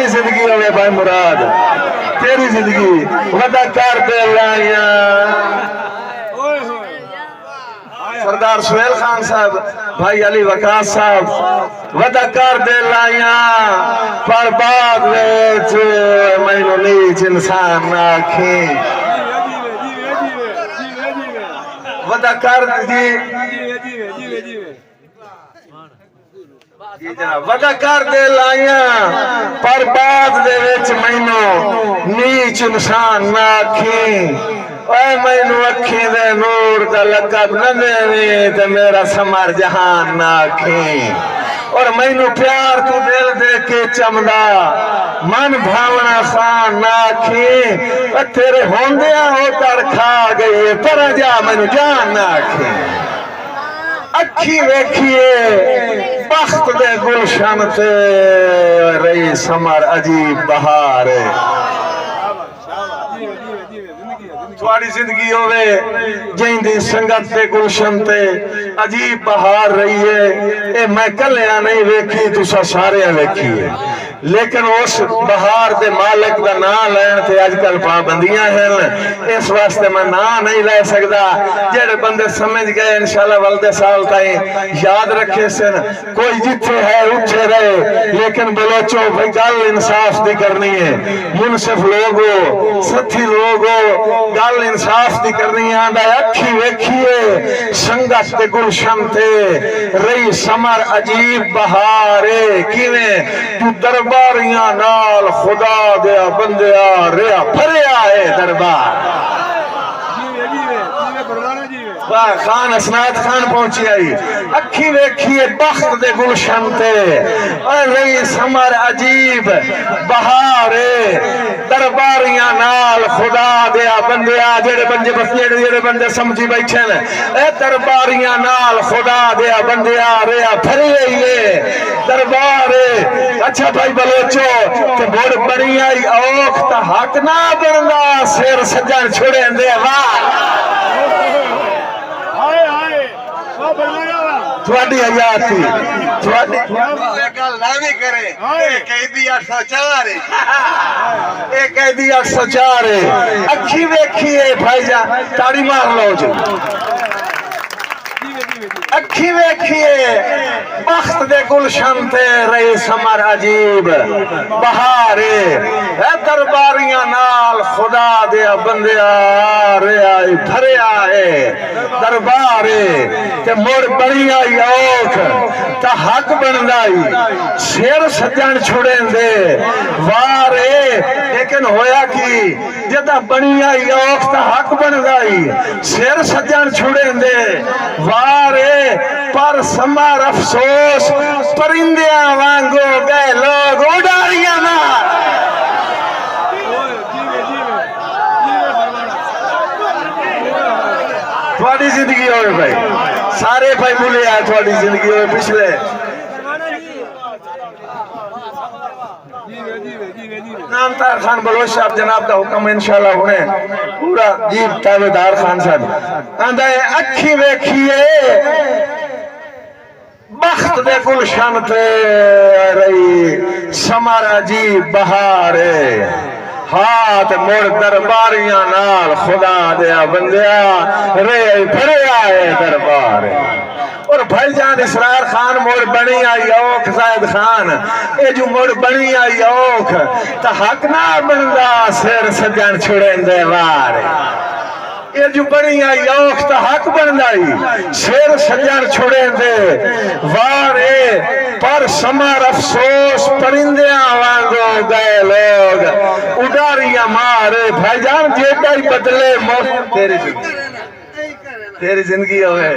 जिंदगी होवे भाई मुराद, तेरी जिंदगी वदा कर दे लाया। सरदार सुहेल खान साहब, भाई अली वकास साहब वदा कर दे लाया, पर बाद मैनू नीच इंसान ना आखी। वदा कर दी वदा कर दे लाइया, पर बाद दे विच मैनू नीच इंसान ना आखी। मैनू अखी दे नूर दा लकब न देवी ते मेरा समर जहान ना आखी। और मैनू प्यार तू दिल दे के चमदा मन भावना खान ना आखी। तेरे होंदिया हो तर खा गई पर जा मैनू जान ना आखी। अखी वेखिए बख्त दे गुलशन ते रही समर अजीब बहार। थोड़ी जिंदगी होवे जिंदी संगत ते गुलशन ते अजीब बहार रही है। मैं कलिया नहीं वेखी, तुसा सारे वेखी है, लेकिन उस बहार दे मालिक दा नाम लैन ते अजकल पाबंदियां हैं। इस वास्ते मैं नाम नहीं ले सकता। जेड़े बंदे समझ गए इंशाल्लाह वल्दे साल ताईं याद रखे सन। कोई जिथे है उठे रहे, लेकिन बलोचो भाई गल इंसाफ दी करनी है। मुनसिफ लोग हो, सथी लोग हो, गल इंसाफ दी करनी है। अखी वेखिए संगत ते गुलशन ते रही समर अजीब बहारे। किवें तू दरबारियां नाल खुदा दिया बंदिया रिया फरिया है दरबार। वाह खान असनाद खान पहुंची आई। अखी वेखिए बख्त दे गुलशन ते रही समर अजीब बहारे। दरबारियां नाल खुदा दिया बंदिया जेड़े बंदे बस जेड़े बंदे समझी बैठे ने, ए दरबारियां नाल खुदा दिया बंदिया रिया फरिए दरबार। अच्छा भाई बलोचो ते बोड़ बनी आई औख ता हक ना बनदा सिर सज्जन छोड़े दे। वाह थोड़ी हयात थी थोड़ी गल ना भी करे। कैदी 804 है, कैदी 804 है। अखी वेखिए भाईजान ताड़ी मार लो जी। अखी वेखिए बख्त दे गुलशन ते रही समर अजीब बहारे। दरबारियां नाल खुदा दे बंदिया रिया भरिया है दरबारे। ते मुड़ बड़ी आई औख ता हक बनदाई सिर सज्जन छुड़े दे वारे। लेकिन होया कि जदा बनी आई औख ता हक बनदाई सिर सज्जन छुड़े दे वारे। पर समर अफसोस परिंदिया वांगो गए लोग उड़ारियां ना। थोड़ी जिंदगी हो भाई सारे भाई भूले आए। थोड़ी जिंदगी हो पिछले नामदार खान बलोच साहब जनाब का हुक्म इंशाल्लाह हुने पूरा जीप ताबेदार खान साहब आंदा है। अखी वेखिए बख्त दे गुलशन ते रही समर अजीब बहारे। हाथ मुड़ दरबारियां नाल खुदा दिया बंदिया रे भरिया है दरबार। और भाईजान इसरार खान मोड़ बनी आई औख जायद खान ये जो मोड़ बनी आई औख ता हक ना बनदा सिर सज्जन छुड़े दे वार। ये जो बनी आई औख ता हक बनदाई सिर सज्जन छुड़े दे वारे। पर समर अफसोस परिंदिया वांगो गए लोग उड़ारियां मारे। भाईजान जेटा ही बदले मौसम तेरी जिंदगी होवे।